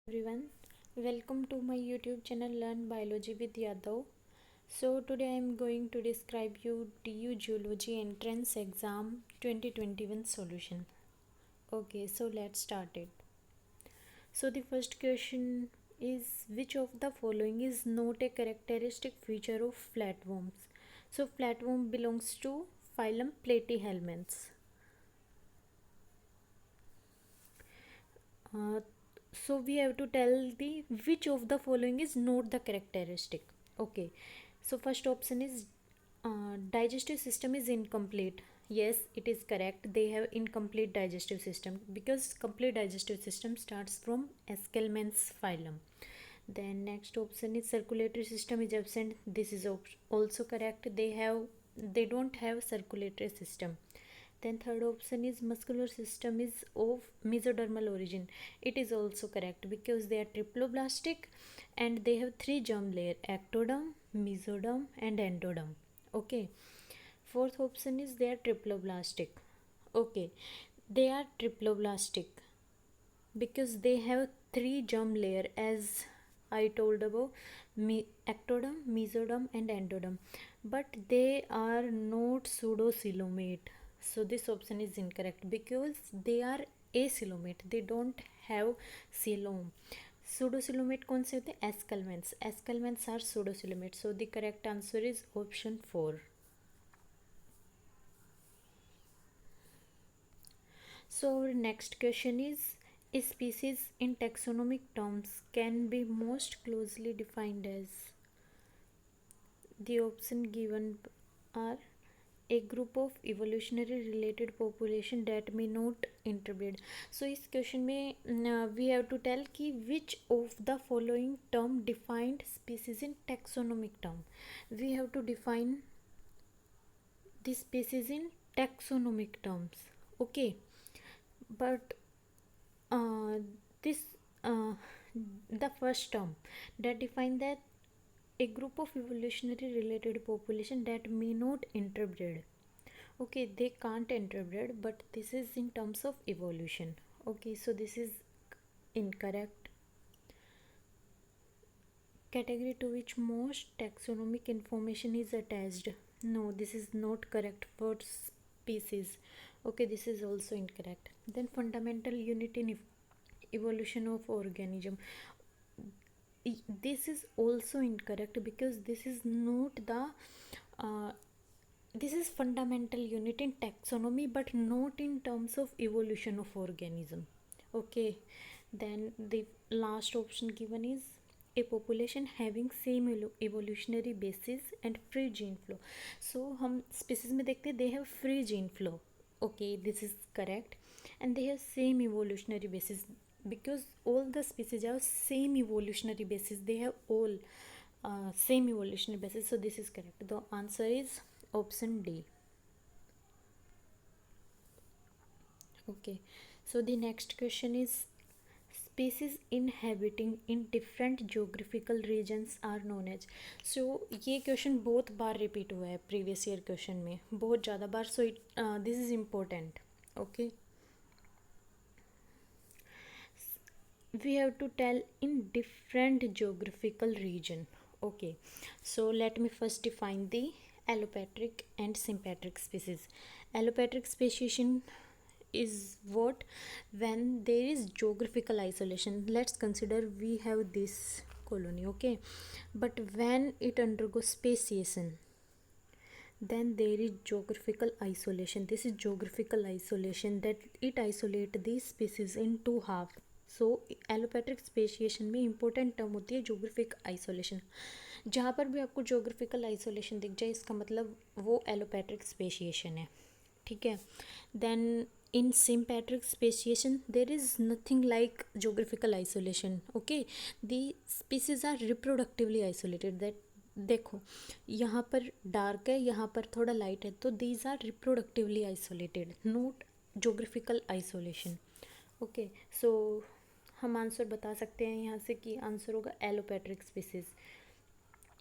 Everyone, welcome to my YouTube channel Learn Biology with Yadav. So today I am going to describe you DU Geology Entrance Exam 2021 solution. Okay, so let's start it. So the first question is, which of the following is not a characteristic feature of flatworms? So flatworm belongs to phylum Platyhelminths. Uh, so we have to tell the which of the following is not the characteristic. Okay, so first option is digestive system is incomplete. Yes, it is correct. They have incomplete digestive system because complete digestive system starts from Eskelman's phylum. Then next option is circulatory system is absent. This is also correct. They don't have circulatory system. Then third option is muscular system is of mesodermal origin. It is also correct because they are triploblastic and they have three germ layer: ectoderm, mesoderm and endoderm. Okay. Fourth option is they are triploblastic. Okay. They are triploblastic because they have three germ layer as I told above, ectoderm, mesoderm and endoderm, but they are not pseudocoelomate. So this option is incorrect because they are acoelomate. They don't have coelom. Pseudocoelomate कौन से होते हैं? Esculents. Esculents are pseudocoelomate. So the correct answer is option 4. So our next question is, a species in taxonomic terms can be most closely defined as? The option given are a group of evolutionary related population that may not interbreed. So इस question में we have to tell कि which of the following term defined species in taxonomic term. We have to define the species in taxonomic terms. Okay, but uh, this uh, the first term that define that a group of evolutionary related population that may not interbreed. Okay, they can't interbreed, but this is in terms of evolution. Okay, so this is incorrect. Category to which most taxonomic information is attached. No, this is not correct for species. Okay, this is also incorrect. Then fundamental unit in evolution of organism. This is also incorrect because this is not the uh, this is fundamental unit in taxonomy but not in terms of evolution of organism. Okay, then the last option given is a population having same evolutionary basis and free gene flow. So हम species में देखते हैं they have free gene flow. Okay, this is correct. And they have same evolutionary basis because all the species have same evolutionary basis. They have all same evolutionary basis. So this is correct. The answer is option D. Okay, so the next question is, species inhabiting in different geographical regions are known as. So ये question बहुत बार repeat हुआ है previous year question में, बहुत ज़्यादा बार. So this is important. Okay, we have to tell in different geographical region. Okay, so let me first define the allopatric and sympatric species. Allopatric speciation is what? When there is geographical isolation. Let's consider we have this colony. Okay, but when it undergoes speciation, then there is geographical isolation. This is geographical isolation that it isolate these species in two half. So allopatric speciation में important term होती है geographic isolation. जहाँ पर भी आपको geographical isolation दिख जाए इसका मतलब वो एलोपैट्रिक स्पेशिएशन है. ठीक है. Then in sympatric speciation there is nothing like geographical isolation. Okay, the species are reproductively isolated. That देखो यहाँ पर डार्क है, यहाँ पर थोड़ा लाइट है, तो these are reproductively isolated, not geographical isolation. Okay, so हम आंसर बता सकते हैं यहाँ से कि आंसर होगा एलोपैट्रिक स्पीसीज.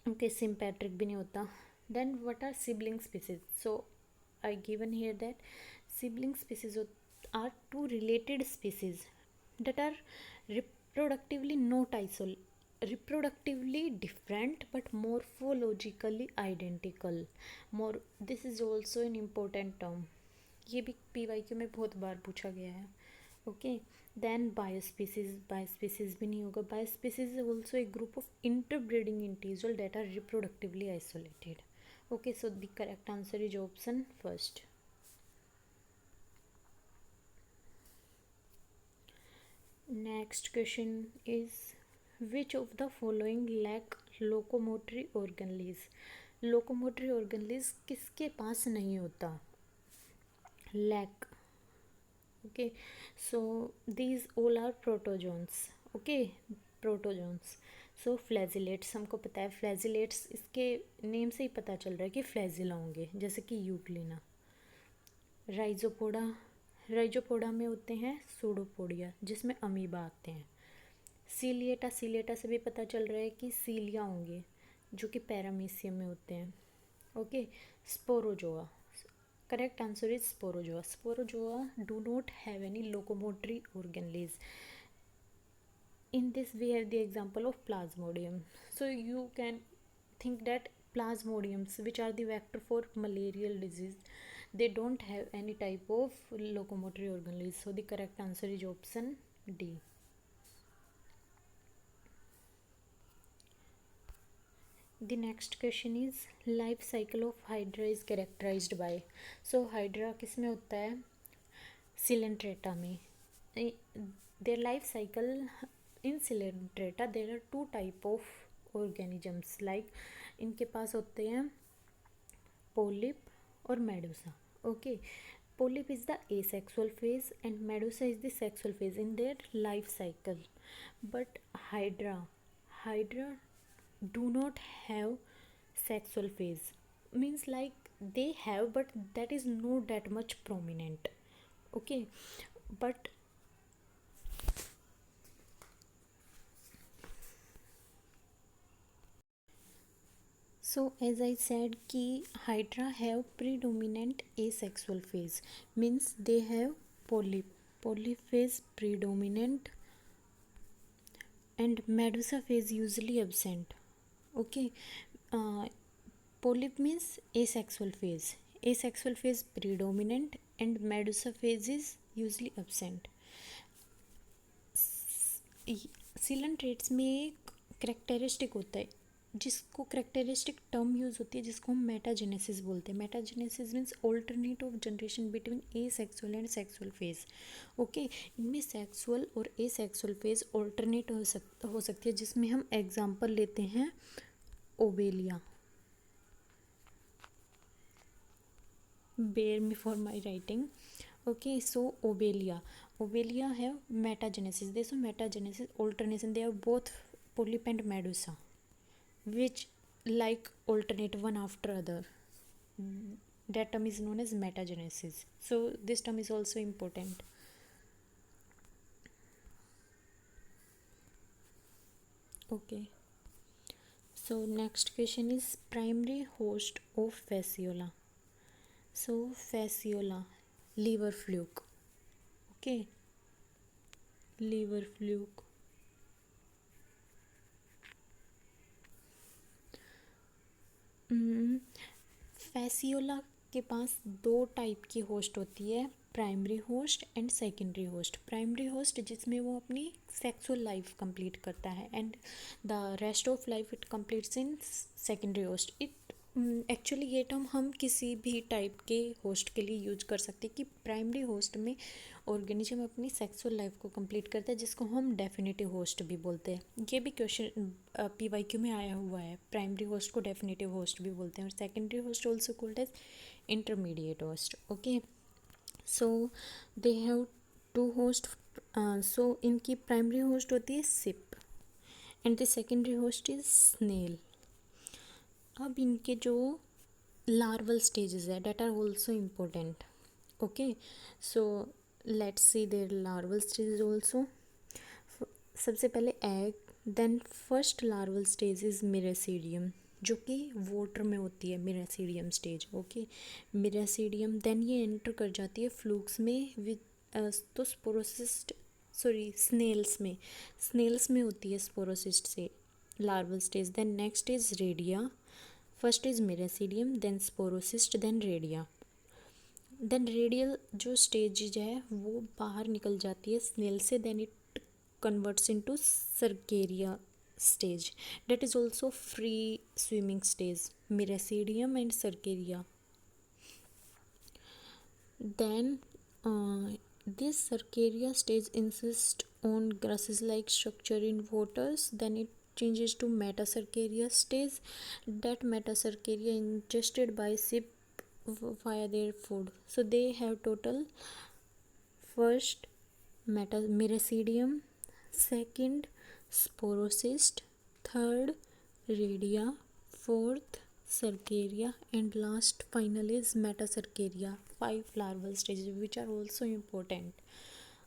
ओके, सिम्पैट्रिक भी नहीं होता. Then what are sibling species? So I given here that sibling species are two related species that are reproductively not reproductively different but morphologically identical. more This is also an important term. ये भी PYQ में बहुत बार पूछा गया है. Okay. Then बायोस्पीसीज भी नहीं होगा. Biospecies is also a group of interbreeding individual that are reproductively isolated. Okay, so the correct answer is option first. Next question is, which of the following lack locomotory organelles? Locomotory organelles किसके पास नहीं होता? Lack. Okay, so these all are protozoans. Okay, protozoans. So flagellates, हमको पता है flagellates, इसके name से ही पता चल रहा है कि फ्लैजिला होंगे, जैसे कि यूग्लिना. राइजोपोडा में होते हैं सूडोपोडिया, जिसमें अमीबा आते हैं. सीलिएटा से भी पता चल रहा है कि सीलिया होंगे, जो कि पैरामीशियम में होते हैं. Okay. Sporozoa, correct answer is Sporozoa. Sporozoa do not have any locomotory organelles. In this we have the example of plasmodium. So you can think that plasmodiums, which are the vector for malarial disease, they don't have any type of locomotory organelles. So the correct answer is option D. The next question is, life cycle of hydra is characterized by. So hydra किस में होता है? Coelenterata में. Their life cycle in Coelenterata, there are two type of organisms. Like इनके पास होते हैं polyp और medusa. Okay, polyp is the asexual phase and medusa is the sexual phase in their life cycle. But hydra do not have sexual phase, means like they have, but that is not that much prominent. Okay, but so as I said कि hydra have predominant asexual phase, means they have polyp phase predominant and medusa phase usually absent. Okay, polyp means asexual phase predominant and medusa phase is usually absent. Coelentrates में एक characteristic होता है, जिसको characteristic term use होती है, जिसको हम metagenesis बोलते हैं. Metagenesis means alternate of generation between A sexual and sexual phase. Okay, इनमें सेक्सुअल और ए सेक्सुअल फेज ऑल्टरनेट हो सकती है, जिसमें हम एग्जांपल लेते हैं Obelia. bear me for my writing. Okay, so obelia have metagenesis. They show metagenesis alternation. They have both polyp and medusa, which like alternate one after other. That term is known as metagenesis. So this term is also important. Okay, so next question is primary host of fasciola. So fasciola, liver fluke. Okay, liver fluke. Fasciola के पास दो type की host होती है, primary host and secondary host. Primary host जिसमें वो अपनी sexual life complete करता है and the rest of life it completes in secondary host. It actually ये टर्म हम किसी भी टाइप के होस्ट के लिए यूज कर सकते हैं कि प्राइमरी होस्ट में ऑर्गेनिज्म अपनी सेक्सुअल लाइफ को कंप्लीट करता है, जिसको हम डेफिनेटिव होस्ट भी बोलते हैं. ये भी क्वेश्चन PYQ में आया हुआ है. प्राइमरी होस्ट को डेफिनेटिव होस्ट भी बोलते हैं और secondary host also called as intermediate host. Okay, so they have two host. So इनकी प्राइमरी होस्ट होती है sheep and the secondary host is snail. अब इनके जो लार्वल स्टेजेस है that are also important. Okay, so let's see their larval stages also. सबसे पहले egg, then first larval stage is miracidium, जो कि वाटर में होती है. मिरासीडियम स्टेज. ओके, मिरासीडियम देन ये एंटर कर जाती है फ्लूक्स में विद तो सॉरी स्नेल्स में होती है स्पोरोसिस्ट से larval stage, then next is redia, first is miracidium, then sporocyst, then redia. Then radial जो स्टेज है वो बाहर निकल जाती है स्नेल से, then it converts into cercaria stage, that is also free swimming stage, Miracidium and Cercaria. Then this Cercaria stage insists on grasses like structure in waters, then it changes to Metacercaria stage, that Metacercaria ingested by ship via their food. So they have total first Miracidium, second Sporocyst, third Radia, fourth Cercaria, and last final is Metacercaria. 5 larval stages which are also important.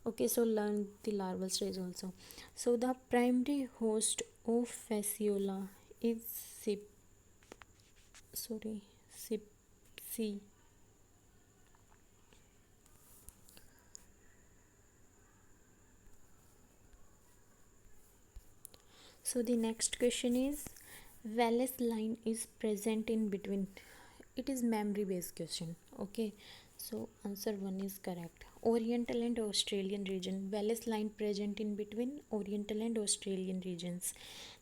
Okay, so learn the larval stage also. So the primary host of Fasciola is C. So the next question is, Wallace line is present in between. It is memory based question. Okay, so answer 1 is correct. Oriental and Australian region. Wallace line present in between Oriental and Australian regions.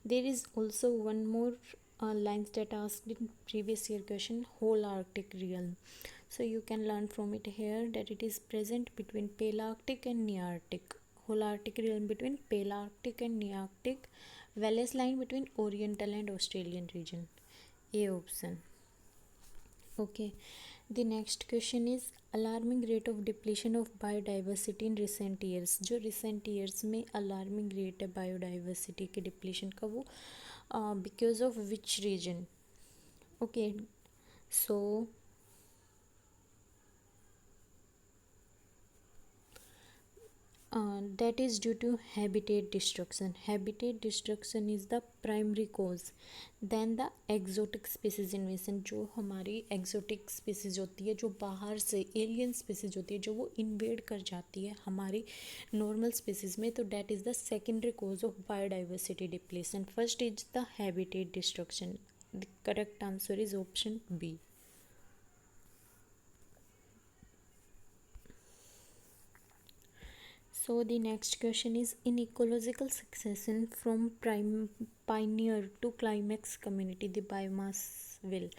There is also one more lines that asked in previous year question, whole Arctic realm. So you can learn from it here that it is present between Palearctic and Nearctic. Whole Arctic realm between Palearctic and Nearctic. Wallace line between Oriental and Australian region. A option. Okay. The next question is alarming rate of depletion of biodiversity in recent years. जो recent years में alarming rate है biodiversity के depletion का वो because of which region? Okay. So that is due to habitat destruction. Habitat destruction is the primary cause. Then the exotic species invasion, जो हमारी exotic species होती है, जो बाहर से alien species होती है, जो वो invade कर जाती है हमारी normal species में, तो that is the secondary cause of biodiversity depletion. First is the habitat destruction. The correct answer is option B. So the next question is, in ecological succession from pioneer to climax community, the biomass will.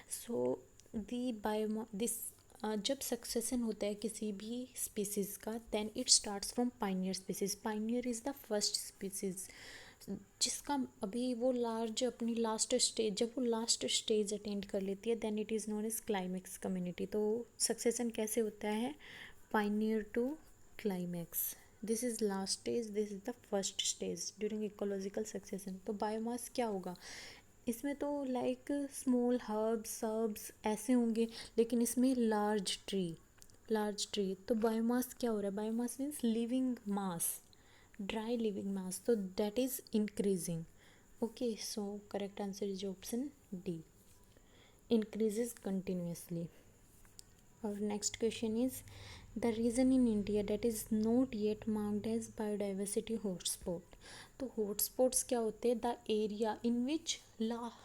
So the biomass this जब succession होता है किसी भी species का, then it starts from pioneer species. Pioneer is the first species जिसका अभी वो large अपनी लास्ट स्टेज, जब वो लास्ट स्टेज अटेंड कर लेती है, then it is known as climax community. तो सक्सेशन कैसे होता है? Pioneer to climax. This is last stage, this is the first stage during ecological succession. तो बायोमास क्या होगा इसमें? तो लाइक स्मॉल हर्ब्स सर्ब्स ऐसे होंगे, लेकिन इसमें लार्ज ट्री. तो बायोमास क्या हो रहा है? बायोमास मीन्स लिविंग मास, ड्राई लिविंग मास. तो that is increasing. Okay, so correct answer is option D, increases continuously. Our next question is, the region in India that is not yet marked as biodiversity hotspot. तो hotspots क्या होते हैं? The area in which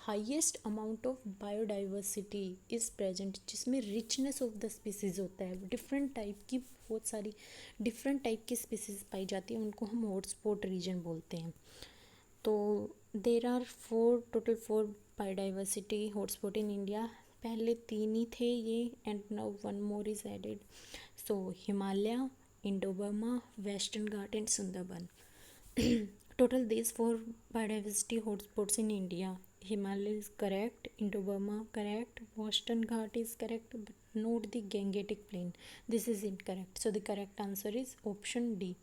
highest amount of biodiversity is present, जिसमें richness of the species होता है, different type की बहुत सारी different type की species पाई जाती है, उनको हम hotspot region बोलते हैं. तो there are total four biodiversity hotspot in India. पहले 3 ही थे ये, and now 1 more is added. So Himalaya, Indo Burma, western Ghat and Sundarban. Total this 4 biodiversity hotspots in India. Himalaya is correct, Indo Burma correct, western Ghat is correct, but not the Gangetic plain, this is incorrect. So the correct answer is option D.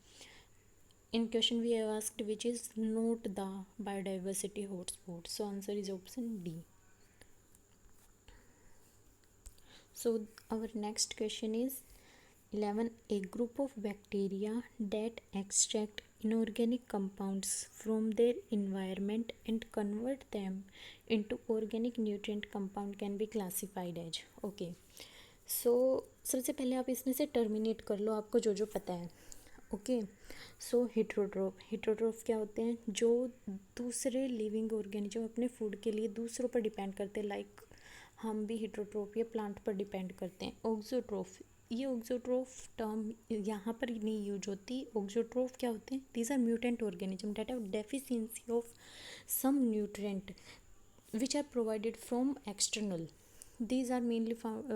In question we have asked which is not the biodiversity hotspot, so answer is option D. So our next question is 11. A group of bacteria that extract inorganic compounds from their environment and convert them into organic nutrient compound can be classified as. Okay, so सबसे पहले आप इसमें से terminate कर लो आपको जो जो पता है. ओके। सो हिट्रोट्रोफ क्या होते हैं, जो दूसरे लिविंग ऑर्गेनिज्म अपने फूड के लिए दूसरों पर डिपेंड करते हैं, लाइक हम भी हिट्रोट्रोफ या प्लांट पर डिपेंड करते हैं। ऑक्सोट्रोफ, ये ऑक्सोट्रोफ टर्म यहाँ पर नहीं यूज होती। ऑक्सोट्रोफ क्या होते हैं, these are mutant organism that have deficiency of some nutrient which are provided from external. These are mainly found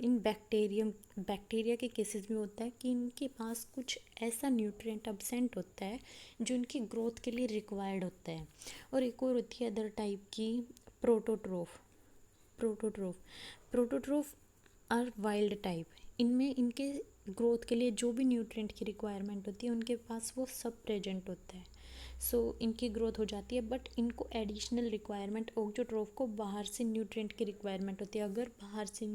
in bacterium. Bacteria के केसेस में होता है कि इनके पास कुछ ऐसा न्यूट्रिएंट अब्सेंट होता है जो इनकी ग्रोथ के लिए रिक्वायर्ड होता है। और एक और होती है अदर टाइप की, प्रोटोट्रोफ। प्रोटोट्रोफ प्रोटोट्रोफ आर वाइल्ड टाइप। इनमें इनके ग्रोथ के लिए जो भी न्यूट्रिएंट की रिक्वायरमेंट होती है उनके पास वो सब प्रेजेंट होता है। सो इनकी ग्रोथ हो जाती है, बट इनको एडिशनल रिक्वायरमेंट, ऑक्टोट्रोफ को बाहर से न्यूट्रिएंट की रिक्वायरमेंट होती है। अगर बाहर से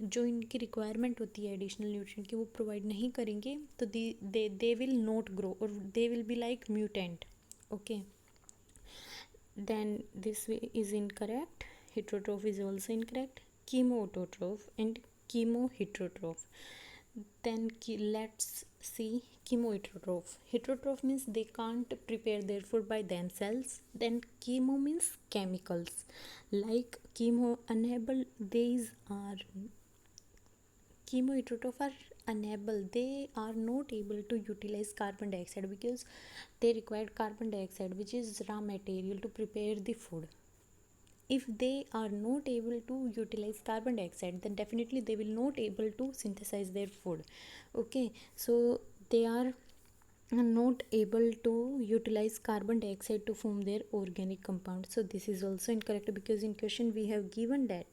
जो इनकी रिक्वायरमेंट होती है एडिशनल न्यूट्रिएंट की वो प्रोवाइड नहीं करेंगे तो दे विल नॉट ग्रो और they will be like mutant. Okay, then this is incorrect. Heterotroph is also incorrect. Chemoautotroph and chemoheterotroph. Then let's see chemoheterotroph. Heterotroph means they can't prepare their food by themselves. Then chemo means chemicals, like chemo unable. These are chemoheterotroph are unable, they are not able to utilize carbon dioxide because they require carbon dioxide, which is raw material to prepare the food. If they are not able to utilize carbon dioxide, then definitely they will not able to synthesize their food. Okay, so they are not able to utilize carbon dioxide to form their organic compound. So this is also incorrect because in question we have given that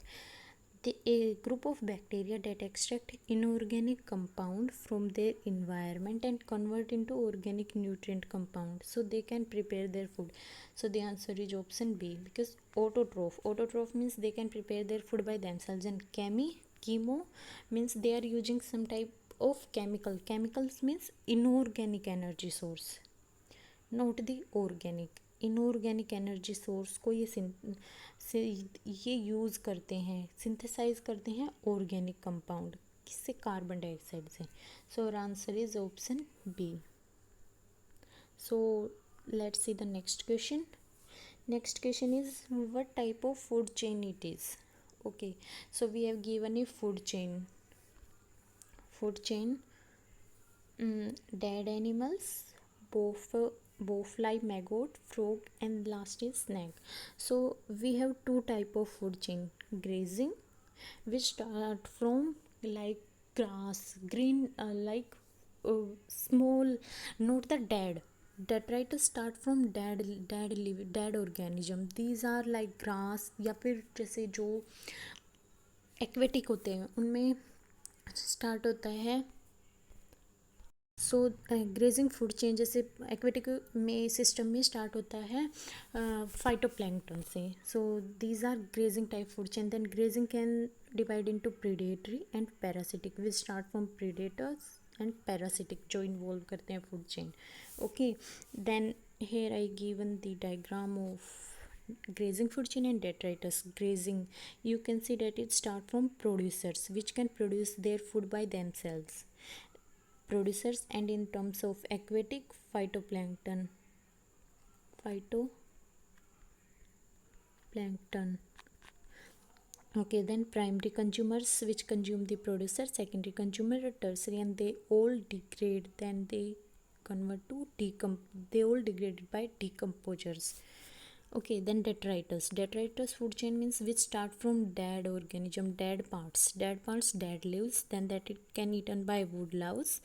a group of bacteria that extract inorganic compound from their environment and convert into organic nutrient compound so they can prepare their food. So the answer is option B, because autotroph means they can prepare their food by themselves, and chemo means they are using some type of chemicals means inorganic energy source, not the organic. Inorganic energy source को ये use करते हैं, synthesize करते हैं organic compound, किससे, carbon dioxide से। So our answer is option B. So let's see the next question. Next question is, what type of food chain it is? Okay, so we have given a food chain. Dead animals, bowfly, maggot, frog, and last is snake. So we have two type of food chain. Grazing, which start from like grass, green, like small, not the dead. Detritus start from dead organism. These are like grass, या फिर जैसे जो aquatic होते हैं उनमें start होता है। So grazing food chain जैसे एक्वेटिक में सिस्टम में स्टार्ट होता है फाइटोप्लैंक्टन से. So these are grazing type food chain. Then grazing can divide into predatory and parasitic. We start from predators and parasitic जो इन्वॉल्व करते हैं food chain. Okay, then here I given the diagram of grazing food chain and detritus. Grazing, you can see that it start from producers which can produce their food by themselves. Producers, and in terms of aquatic, phytoplankton. Okay, then primary consumers which consume the producer, secondary consumer, tertiary, and they all degrade, then they convert to they all degraded by decomposers. Okay, then detritus food chain means which start from dead organism, dead parts, dead leaves, then that it can eaten by woodlouse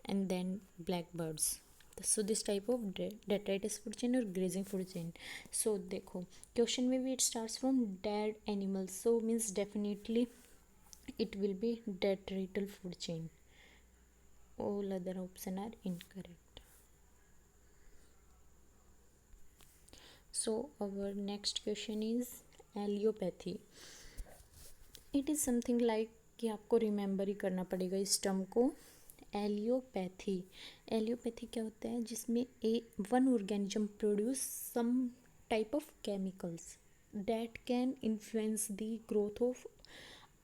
and then blackbirds. So this type of detritus food chain or grazing food chain. So देखो question में भी it starts from dead animals, so means definitely it will be detrital food chain. All other options are incorrect. So our next question is allelopathy. It is something like कि आपको remember he करना पड़ेगा इस term को. एलियोपैथी क्या होता है, जिसमें one organism produce some type of chemicals that can influence the growth of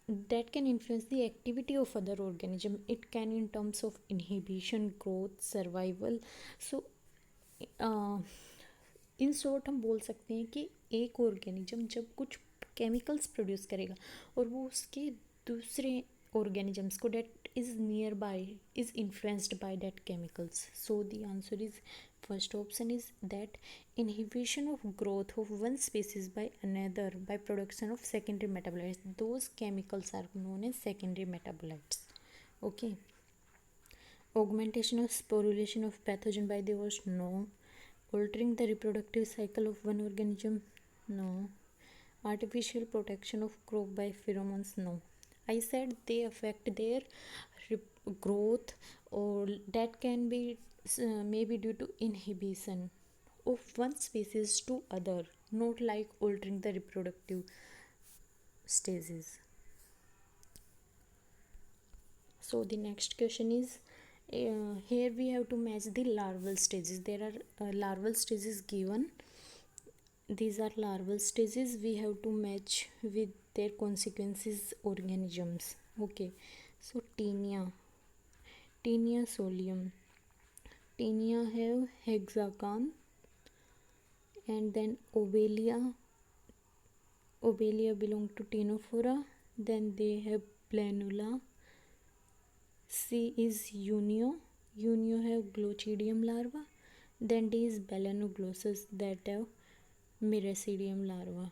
that can influence the activity of other organism. It can in terms of inhibition, growth, survival. So in short हम बोल सकते हैं कि एक organism जब कुछ chemicals produce करेगा और वो उसके दूसरे organisms को that is nearby is influenced by that chemicals. So the answer is first option is that inhibition of growth of one species by another by production of secondary metabolites. Those chemicals are known as secondary metabolites. Okay. Augmentation of sporulation of pathogen by the host, no. Altering the reproductive cycle of one organism, no. Artificial protection of crop by pheromones, no. I said they affect their growth, or that can be maybe due to inhibition of one species to other, not like altering the reproductive stages. So the next question is, here we have to match the larval stages. There are larval stages given. These are larval stages. We have to match with their consequences organisms. Okay. So Taenia solium. Taenia have hexagon, and then Obelia belong to Ctenophora. Then they have Planula. C is Unio have Glochidium larva. Then D is Balanoglossus, that have Miracidium larva.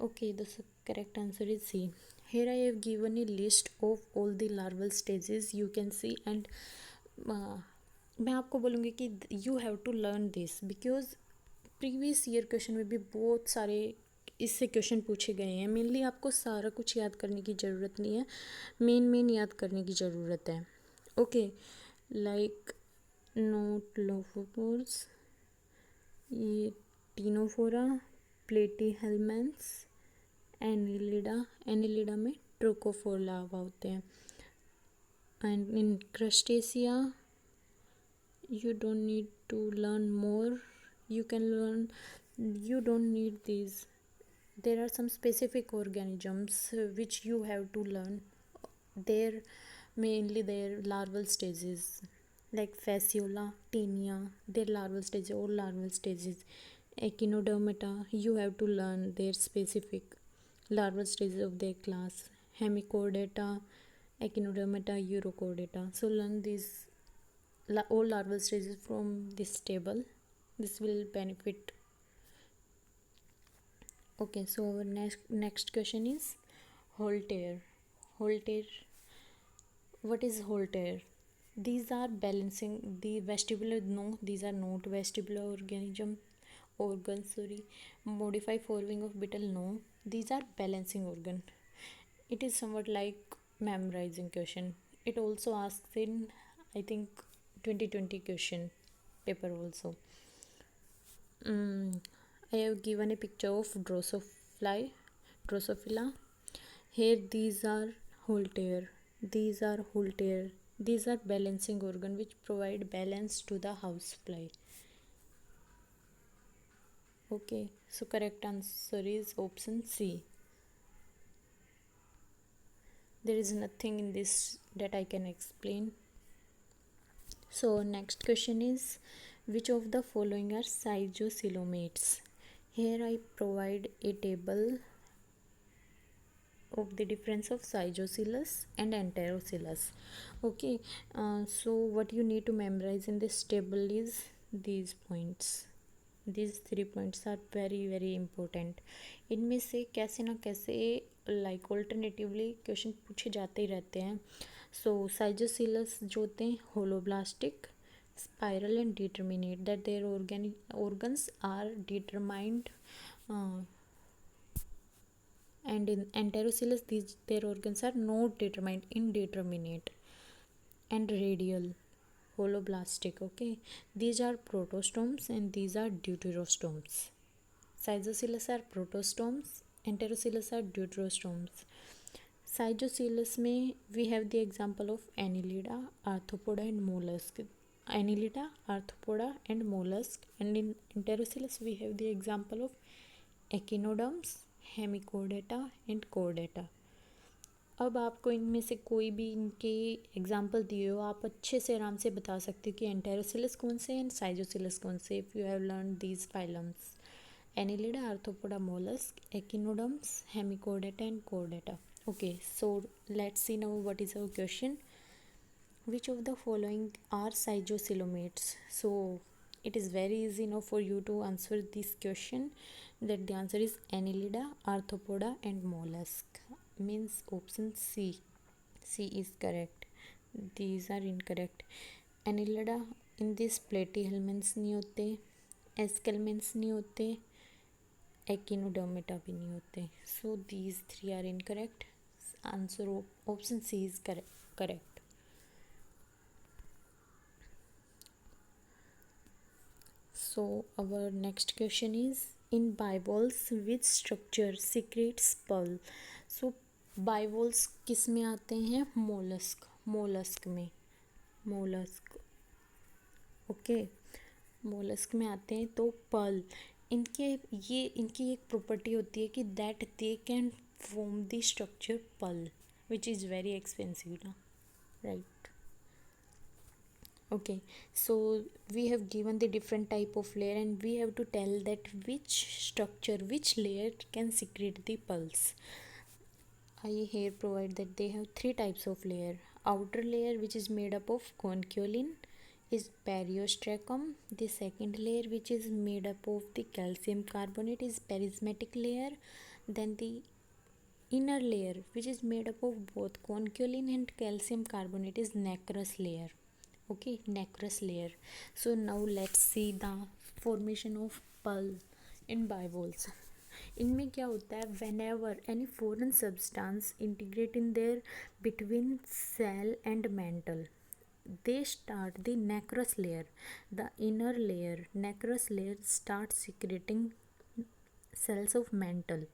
Okay, the correct answer is C. Here I have given a list of all the larval stages you can see, and मैं आपको बोलूँगी कि you have to learn this because previous year question में भी बहुत सारे इससे question पूछे गए हैं. मेनली आपको सारा कुछ याद करने की ज़रूरत नहीं है, मेन याद करने की ज़रूरत है. ओके, लाइक नोटलोफोर्स, ये टीनोफोरा, प्लेटीहेल्मेंस, एनिलिडा में ट्रोकोफोर लार्वा होते हैं. And in Crustacea you don't need to learn more, you can learn, you don't need these. There are some specific organisms which you have to learn their mainly their larval stages, like Fasciola, Taenia, their larval stages or larval stages. Echinodermata, you have to learn their specific larval stages of their class. Hemichordata, Echinodermata, Urochordata. So learn these all larval stages from this table. This will benefit. Okay, so our next question is Holter. What is Holter? These are balancing the vestibular, no, these are not vestibular organs. Modify forewing of beetle, no, these are balancing organ. It is somewhat like memorizing question. It also asks in, I think, 2020 question paper also. I have given a picture of Drosophila. Here these are Holter. These are balancing organ which provide balance to the housefly. Okay, so correct answer is option C. There is nothing in this that I can explain. So next question is, which of the following are cygocoelomates? Here I provide a table of the difference of Zygocilus and Enterocilus. Okay, so what you need to memorize in this table is these points. These 3 points are very important. इनमें से कैसे ना कैसे like alternatively question पूछे जाते ही रहते हैं. सो साइजोसिलस जो होते हैं holoblastic, spiral and determinate, that their organs are determined, and in Enterocilus their organs are not determined, indeterminate, and radial, holoblastic. Okay, these are protostomes and these are deuterostomes. Cyzocilus are protostomes, Enterocilus are deuterostomes. Cyzocilus में we have the example of Annelida, Arthropoda and mollusk. Annelida, Arthropoda and mollusk. And in Enterocilus we have the example of Echinoderms, Hemichordata and Chordata. अब आपको इनमें से कोई भी इनके example दिए हो, आप अच्छे से आराम से बता सकते हो कि एंटेरोसिलस कौन से एंड साइजोसिलस कौन से, if you have learn these phylums: Annelida, Arthropoda, mollusk, echinoderms, hemichordata and chordata. Okay, so let's see now what is our question. Which of the following are cygocelomates? So it is very easy now for you to answer this question, that the answer is Annelida, Arthropoda and mollusk. Means option C. C is correct. These are incorrect. Annelida in this platyhelminths नहीं होते, एस्केलमेंट्स नहीं होते, एकिनोडर्मेटा भी नहीं होते. So these three are incorrect. Answer option C is correct. So our next question is in bivalves which structure secretes pearl. So bivalves किस में आते हैं? मोलस्क में. ओके, मोलस्क में आते हैं. तो पर्ल इनकी एक प्रॉपर्टी होती है कि that they can form the structure pearl, which is very expensive ना, right. Okay, so we have given the different type of layer and we have to tell that which layer can secrete the pulse. I here provide that they have three types of layer. Outer layer, which is made up of conchiolin, is periostracum. The second layer, which is made up of the calcium carbonate, is perismatic layer. Then the inner layer, which is made up of both conchiolin and calcium carbonate, is nacrous layer. Okay, nacrous layer. So now let's see the formation of pearl in bivalves. इनमें क्या होता है? whenever any foreign substance integrate in their between cell and mantle, they start the nacrous layer. The inner layer, nacrous layer, starts secreting cells of mantle.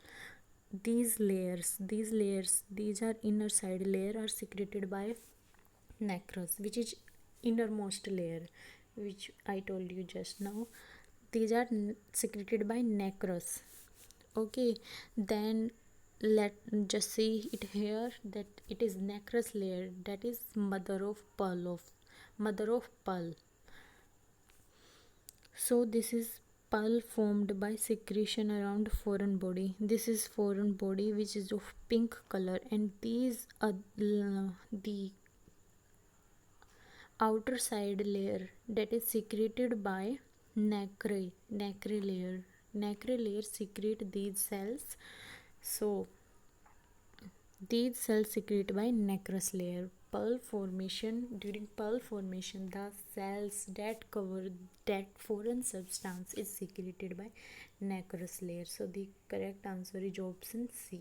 These are inner side layer are secreted by nacrous, which is innermost layer, which I told you just now. These are secreted by nacrous. Okay, then let just see it here that it is nacrous layer, that is mother of pearl. So this is pearl formed by secretion around foreign body. This is foreign body which is of pink color, and these are the outer side layer that is secreted by nacre layer. Nacre layer secrete these cells. So these cells secrete by nacrous layer. During pearl formation, the cells that cover that foreign substance is secreted by nacrous layer. So the correct answer is option C.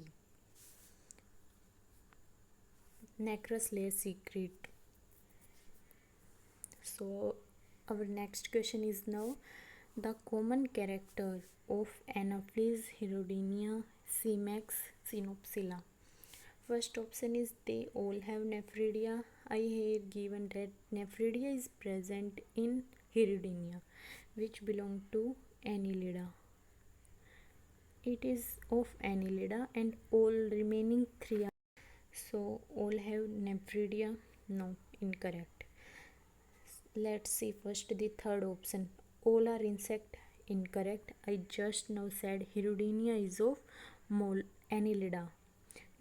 Nacrous layer secrete. So our next question is now the common character of Anopheles, Hirodinia, Cimex, Synopsilla. First option is they all have nephridia. I here given that nephridia is present in Hirodinia, which belong to Annelida. It is of Annelida, and all remaining three are. So all have nephridia? No, incorrect. Let's see first the third option. All are insect. Incorrect. I just now said Hirodinia is of Annelida,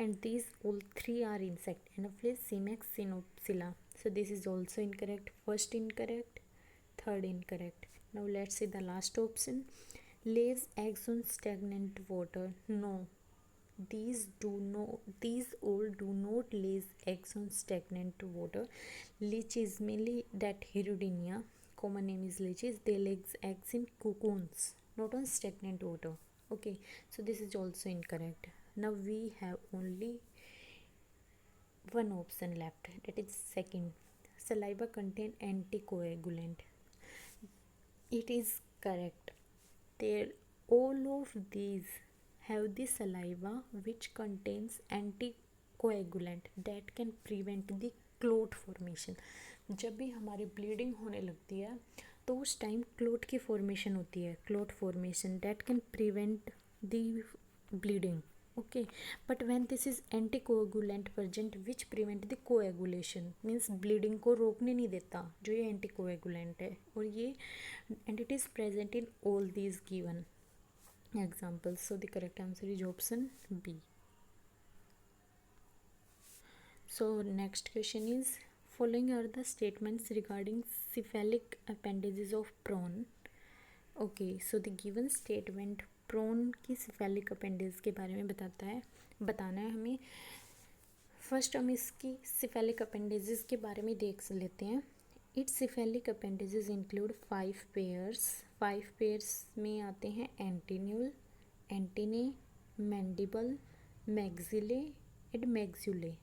and these all three are insect. Anopheles, Cimex, Synopsilla. So this is also incorrect. First incorrect, third incorrect. Now let's see the last option. Lays eggs on stagnant water. No, these all do not lay eggs on stagnant water. Leeches, mainly that Hirodinia, common name is leeches, they lay eggs in cocoons, not on stagnant water. Okay, so this is also incorrect. Now we have only one option left, that is second. Saliva contain anticoagulant. It is correct. All of these have the saliva which contains anticoagulant that can prevent the clot formation. जब भी हमारी bleeding होने लगती है तो उस time clot की formation होती है, clot formation that can prevent the bleeding. Okay, but when this is anticoagulant present which prevent the coagulation means bleeding को रोकने नहीं देता जो ये anticoagulant है और ये and it is present in all these given examples. So the correct answer is option B. So next question is following are the statements regarding cephalic appendages of prawn. Okay so the given statement prawn की cephalic appendages के बारे में बताना है हमें. First हम इसकी cephalic appendages के बारे में देख लेते हैं. Its cephalic appendages include 5 pairs में आते हैं antennule, antennae, mandible, maxillae and maxillule.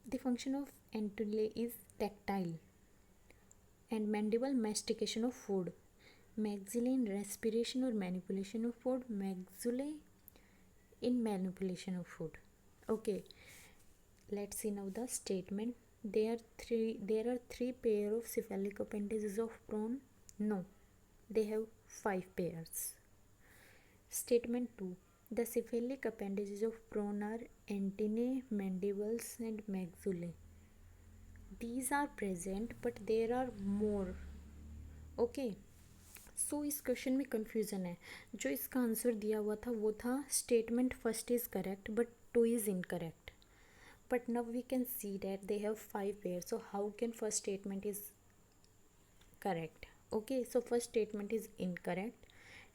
The function of antennule is tactile and mandible mastication of food, maxilla in respiration or manipulation of food, maxilla in manipulation of food. Okay, let's see now the statement. There are three pair of cephalic appendages of prawn. No, they have 5 pairs. Statement 2. The cephalic appendages of prawn are antennae, mandibles and maxillae. These are present but there are more. Okay, सो इस question में confusion है. जो इसका answer दिया हुआ था वो था statement first is correct but 2 is incorrect. But now we can see that they have 5 pair. So how can first statement is correct? Okay, so first statement is incorrect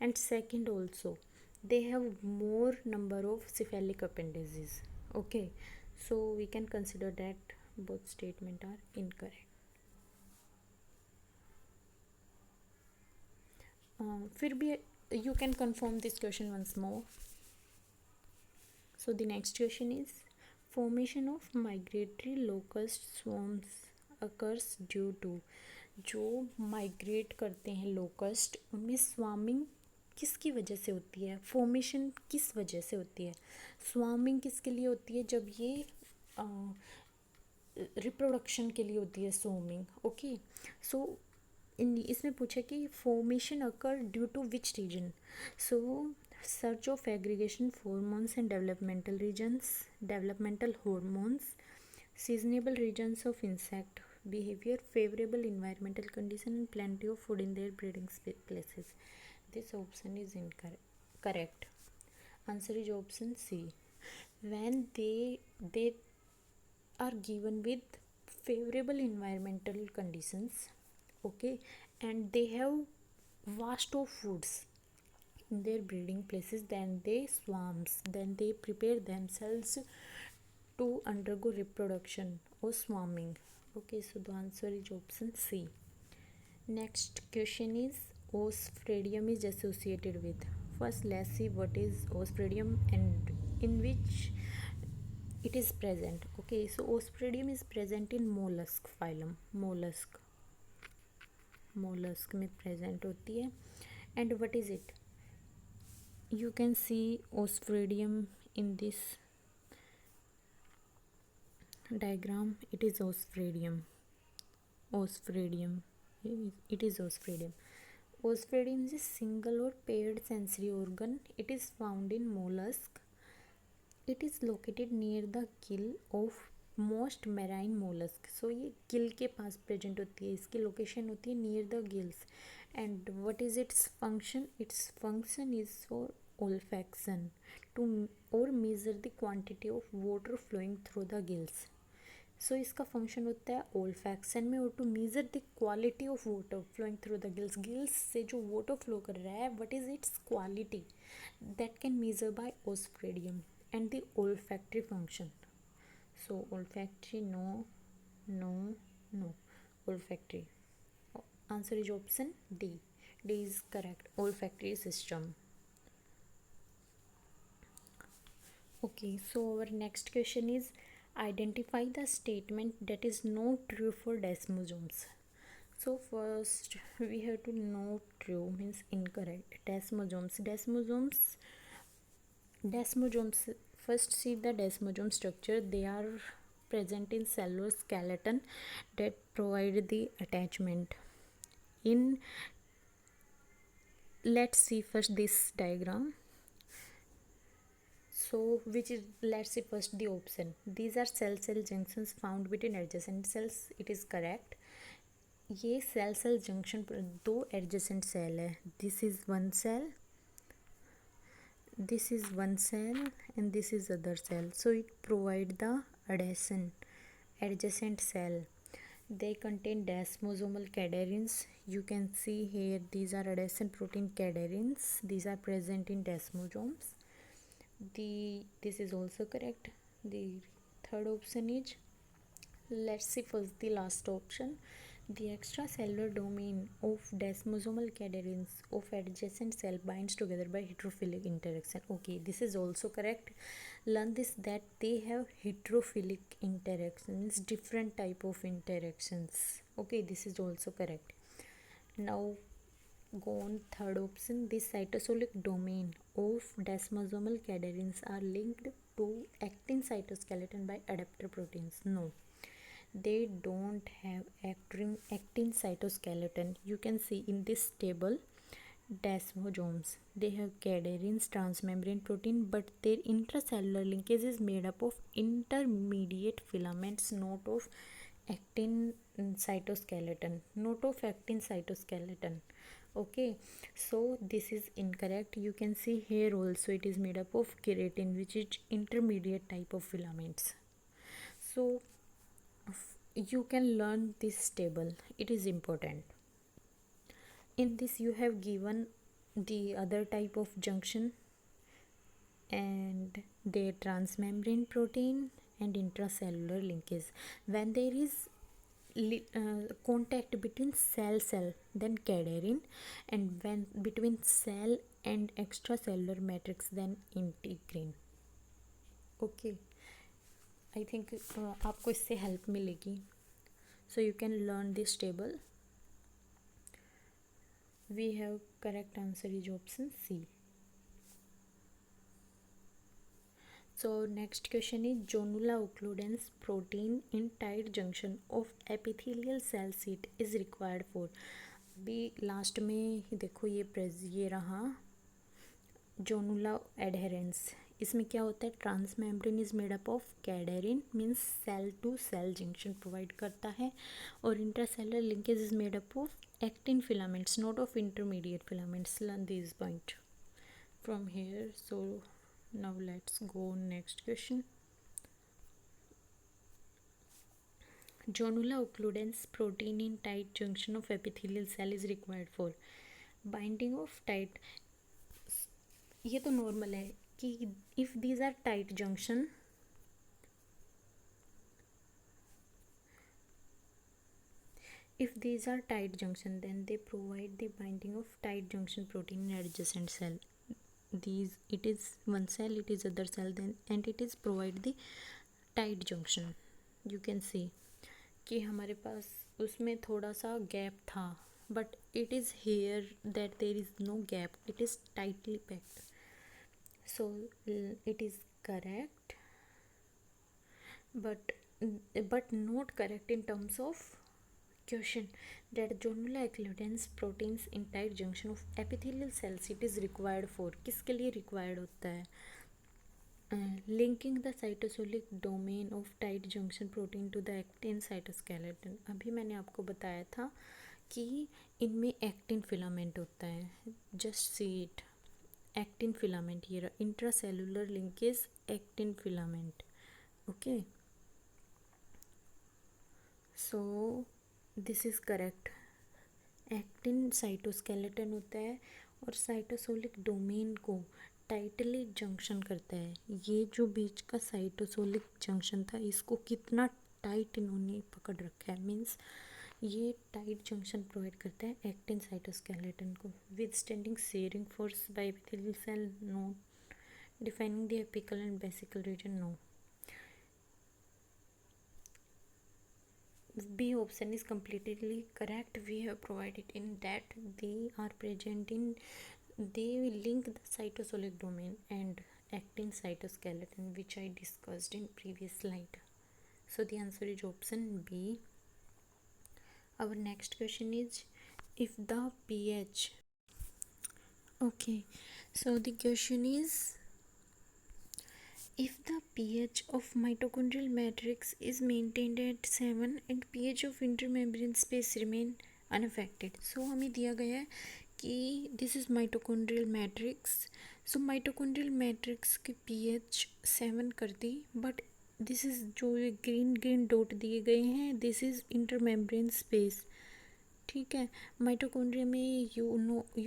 and second also they have more number of cephalic appendages. Okay, so we can consider that both statement are incorrect. फिर भी you can confirm this question once more. So the next question is formation of migratory locust swarms occurs due to. जो migrate करते हैं locust उनमें स्वामिंग किसकी वजह से होती है, फॉर्मेशन किस वजह से होती है. स्वामिंग किसके लिए होती है? जब ये रिप्रोडक्शन के लिए होती है स्वामिंग. ओके, सो इसमें पूछा कि formation occur due to which region. So search of aggregation hormones and developmental hormones, seasonable regions of insect behavior, favorable environmental condition and plenty of food in their breeding places. This option is incorrect. Answer is option C. When they are given with favorable environmental conditions, okay, and they have vast of foods in their breeding places, then they swarms, then they prepare themselves to undergo reproduction or swarming. Okay, so the answer is option C. Next question is Osphredium is associated with. First let's see what is Osphredium and in which it is present. Okay, so Osphredium is present in mollusk phylum. mollusk में present होती है. And what is it? You can see Osphredium in this diagram. It is Osphredium. It is Osphredium. Osphredium is a single or paired sensory organ. It is found in mollusk. It is located near the gill of most marine mollusc. सो ये gill के पास present होती है, इसकी location होती है near the gills. And what is its function? Its function is for olfaction to or measure the quantity of water flowing through the gills. So इसका function होता है olfaction में और to measure the quality of water flowing through the gills. Gills से जो water flow कर रहा है what is its quality, that can measure by osphradium. And the olfactory function. So olfactory, no. Olfactory. Answer is option D. D is correct. Olfactory system. Okay, so our next question is identify the statement that is not true for desmosomes. So first we have to know true means incorrect. Desmosomes. First see the desmosome structure. They are present in cellular skeleton that provide the attachment. Let's see first this diagram. So which is, let's see first the option. These are cell junctions found between adjacent cells. It is correct. ये cell junction पर दो adjacent cell है. This is one cell, this is one cell, and this is other cell, so it provide the adjacent cell. They contain desmosomal cadherins. You can see here, these are adjacent protein cadherins. These are present in desmosomes. This is also correct. The third option is, let's see first the last option. The extracellular domain of desmosomal cadherins of adjacent cell binds together by heterophilic interaction. Okay, this is also correct. Learn this, that they have heterophilic interactions, different type of interactions. Okay, this is also correct. Now go on third option. The cytosolic domain of desmosomal cadherins are linked to actin cytoskeleton by adapter proteins. No, they don't have actin cytoskeleton. You can see in this table desmosomes, they have cadherins, transmembrane protein, but their intracellular linkage is made up of intermediate filaments, not of actin cytoskeleton, okay, so this is incorrect. You can see here also it is made up of keratin, which is intermediate type of filaments. So you can learn this table, it is important. In this you have given the other type of junction and their transmembrane protein and intracellular linkage. When there is contact between cell then cadherin, and when between cell and extracellular matrix then integrin. Okay, I think आपको इससे help मिलेगी. So you can learn this table. We have correct answer is option C. So next question is, Jonula occludens protein in tight junction of epithelial cell sheet is required for. अभी last में देखो ये रहा जोनुला adherence. इसमें क्या होता है, transmembrane is made up of cadherin, means cell to cell junction provide करता है, और intracellular linkage is made up of actin filaments, not of intermediate filaments. Learn this point from here. So now let's go next question. Jonula occludens protein in tight junction of epithelial cell is required for binding of tight. ये तो normal है कि if these are tight junction, then they provide the binding of tight junction protein in adjacent cell. These, it is one cell, it is other cell, then and it is provide the tight junction. You can see कि हमारे पास उसमें थोड़ा सा gap था, but it is here that there is no gap, it is tightly packed. So it is correct, but not correct in terms of question, that Jonula occludens proteins in tight junction of epithelial cells it is required for. किसके लिए required होता है? Linking the cytosolic domain of tight junction protein to the actin cytoskeleton. अभी मैंने आपको बताया था कि इनमें एक्टिन फिलामेंट होता है. Just see it, actin filament, ये intracellular linkage actin filament. Okay, so this is correct. Actin cytoskeleton होता है और साइटोसोलिक डोमेन को टाइटली जंक्शन करता है. ये जो बीच का साइटोसोलिक जंक्शन था, इसको कितना टाइट इन्होंने पकड़ रखा है, मीन्स ये टाइट जंक्शन प्रोवाइड करता है एक्टिन साइटोस्केलेटन को. Withstanding shearing force by epithelial cell, no. Defining the apical and basal region, no. B option is completely correct. We have provided in that they are present in, they will link the cytosolic domain and actin cytoskeleton, which I discussed in previous slide. So the answer is option B. Our next question is, if the pH, okay, so the question is, If the pH of mitochondrial matrix is maintained at 7 and pH of intermembrane space remain unaffected. So हमें दिया गया है कि this is mitochondrial matrix. So mitochondrial matrix की pH 7 कर दी, but this is जो ये green green dot दिए गए हैं, this is intermembrane space. ठीक है, माइटोकॉन्ड्रिया में यू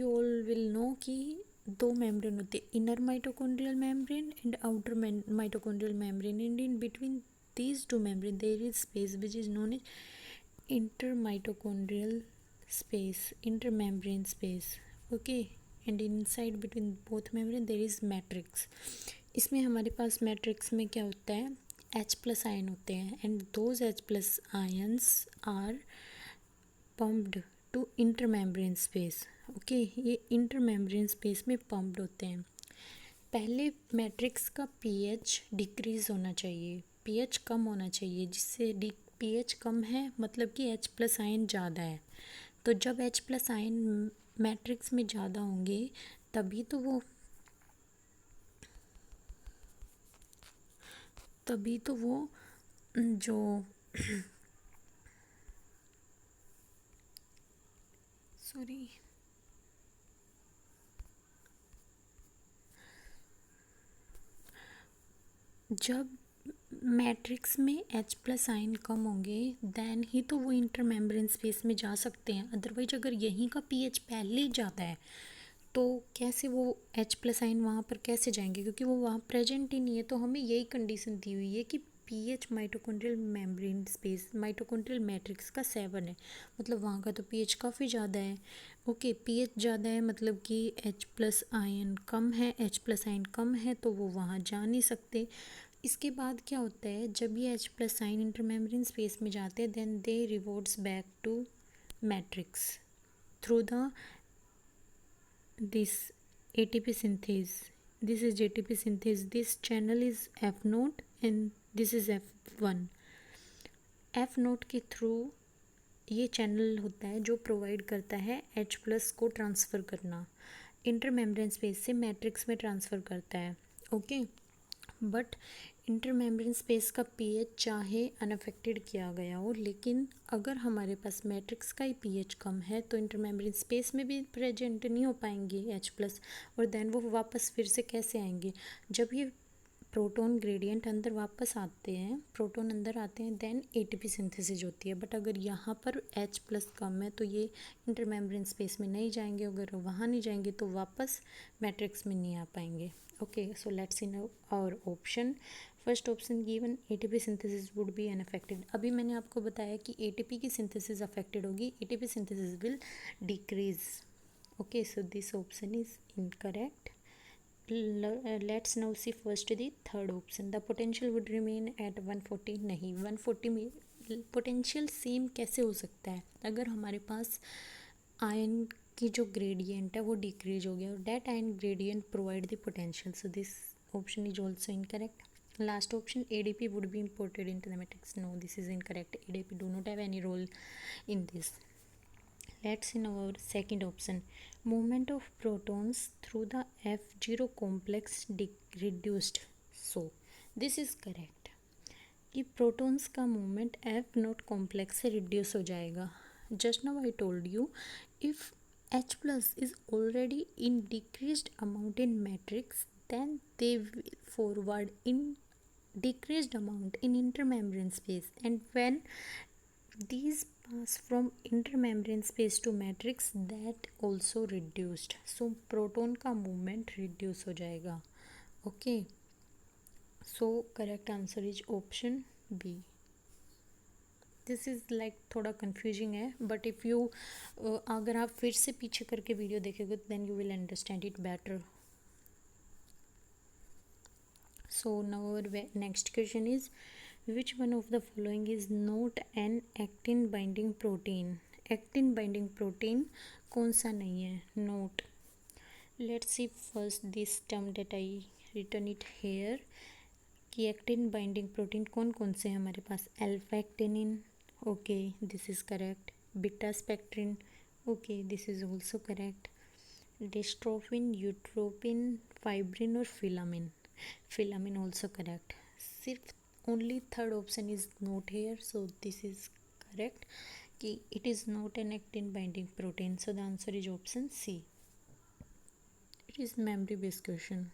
ऑल विल नो कि दो मेम्ब्रेन होते हैं, inner mitochondrial membrane and outer mitochondrial membrane, and in between these two membrane there is space which is known as inter mitochondrial space, inter membrane space. Okay, and inside between both membrane there is matrix. इसमें हमारे पास matrix में क्या होता है, H plus ion होते हैं, and those H plus ions are pumped to intermembrane space. Okay, ये intermembrane space में पम्प्ड होते हैं. पहले मैट्रिक्स का पीएच डिक्रीज होना चाहिए, पीएच कम होना चाहिए, जिससे पीएच कम है मतलब कि H प्लस आयन ज़्यादा है. तो जब H प्लस आयन मैट्रिक्स में ज़्यादा होंगे तभी तो वो जो सॉरी जब मैट्रिक्स में H प्लस आयन कम होंगे देन ही तो वो इंटरमेम्ब्रेन स्पेस में जा सकते हैं. अदरवाइज अगर यहीं का पीएच पहले ही ज़्यादा है तो कैसे वो H प्लस आयन वहाँ पर कैसे जाएंगे, क्योंकि वो वहाँ प्रेजेंट ही नहीं है. तो हमें यही कंडीशन दी हुई है कि pH mitochondrial membrane space mitochondrial matrix का 7 है, मतलब वहाँ का तो पीएच काफ़ी ज़्यादा है. ओके, पीएच ज़्यादा है मतलब कि H प्लस आयन कम है, H प्लस आयन कम है तो वो वहाँ जा नहीं सकते. इसके बाद क्या होता है, जब ये H plus ion intermembrane space में जाते हैं then they reverts back to matrix through the this ATP synthase. This is ATP synthase. This channel is F node and this is F1. F node के through ये channel होता है जो provide करता है H प्लस को transfer करना, intermembrane space से मैट्रिक्स में ट्रांसफ़र करता है. ओके, बट इंटरमेम्ब्रेन स्पेस का पीएच चाहे अनअफेक्टेड किया गया हो, लेकिन अगर हमारे पास मैट्रिक्स का ही पीएच कम है तो इंटरमेम्ब्रेन स्पेस में भी प्रेजेंट नहीं हो पाएंगे H प्लस, और देन वो वापस फिर से कैसे आएंगे. जब ये प्रोटॉन ग्रेडियंट अंदर वापस आते हैं, प्रोटॉन अंदर आते हैं देन एटीपी सिंथेसिस होती है. बट अगर यहाँ पर H प्लस कम है तो ये इंटरमेम्ब्रेन स्पेस में नहीं जाएंगे, अगर वहाँ नहीं जाएंगे तो वापस मैट्रिक्स में नहीं आ पाएंगे. Okay, so let's see now our option. First option given ATP synthesis would be unaffected. अभी मैंने आपको बताया कि एटीपी की सिंथेसिस अफेक्टेड होगी, ATP synthesis will decrease. Okay, so this option is incorrect. Let's now see first the third option. The potential would remain at 140. नहीं, 140 में potential same कैसे हो सकता है अगर हमारे पास आयन की जो ग्रेडियंट है वो डिक्रीज हो गया और that ion gradient provide the potential. So this option is also incorrect. Last option, ADP would be imported into the matrix. No, this is incorrect. ADP do not have any role in this. Let's see now our second option. Movement of protons through the F0 complex reduced. So this is correct कि protons का movement F note complex से reduce हो जाएगा. Just now I told you if H plus is already in decreased amount in matrix then they will forward in decreased amount in intermembrane space, and when these pass from intermembrane space to matrix that also reduced. So proton का movement reduce हो जाएगा. Okay, so correct answer is option B. This is like थोड़ा confusing है, but if you अगर आप फिर से पीछे करके वीडियो देखेंगे then you will understand it better. So now our next question is, which one of the following is not an actin binding protein? Actin binding protein कौन सा नहीं है? Note. Let's see first this term that I written it here कि actin binding protein कौन कौन से हैं हमारे पास. Alpha actinin, okay this is correct. Beta spectrin, okay this is also correct. Dystrophin, utrophin, fibrin और फिलामिन. Philamin also correct. सिर्फ only third option is not here, so this is correct. कि it is not an actin binding protein, so the answer is option C. It is memory based question.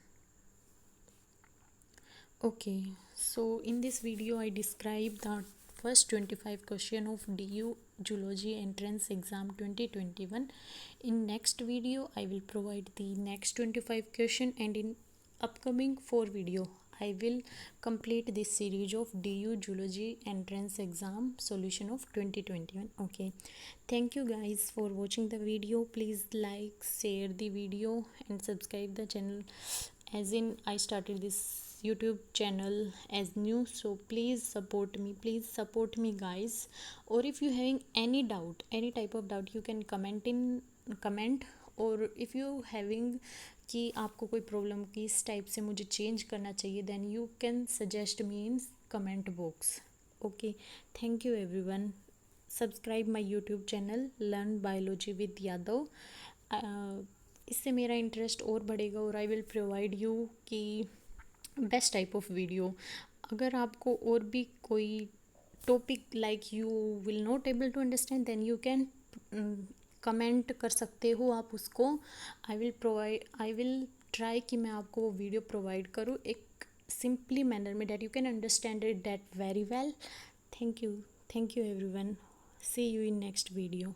Okay, so in this video I describe the first 25 question of DU Zoology Entrance Exam 2021. In next video I will provide the next 25 question, and in upcoming 4 video I will complete this series of DU Zoology Entrance Exam solution of 2021. Okay, thank you guys for watching the video. Please like, share the video and subscribe the channel, as in I started this YouTube channel as new, so please support me guys. Or if you having any doubt, any type of doubt, you can comment. और if you having कि आपको कोई problem किस type से मुझे change करना चाहिए, then you can suggest me in comment box. Okay, thank you everyone. Subscribe my YouTube channel learn biology with Yadav. इससे मेरा इंटरेस्ट और बढ़ेगा और आई विल प्रोवाइड यू कि बेस्ट टाइप ऑफ वीडियो. अगर आपको और भी कोई topic like you will not able to understand, then you can comment कर सकते हो आप उसको. आई विल ट्राई कि मैं आपको वो वीडियो प्रोवाइड करूँ एक सिंपली मैनर में, that you can understand it that very well. Thank you everyone. See you in next video.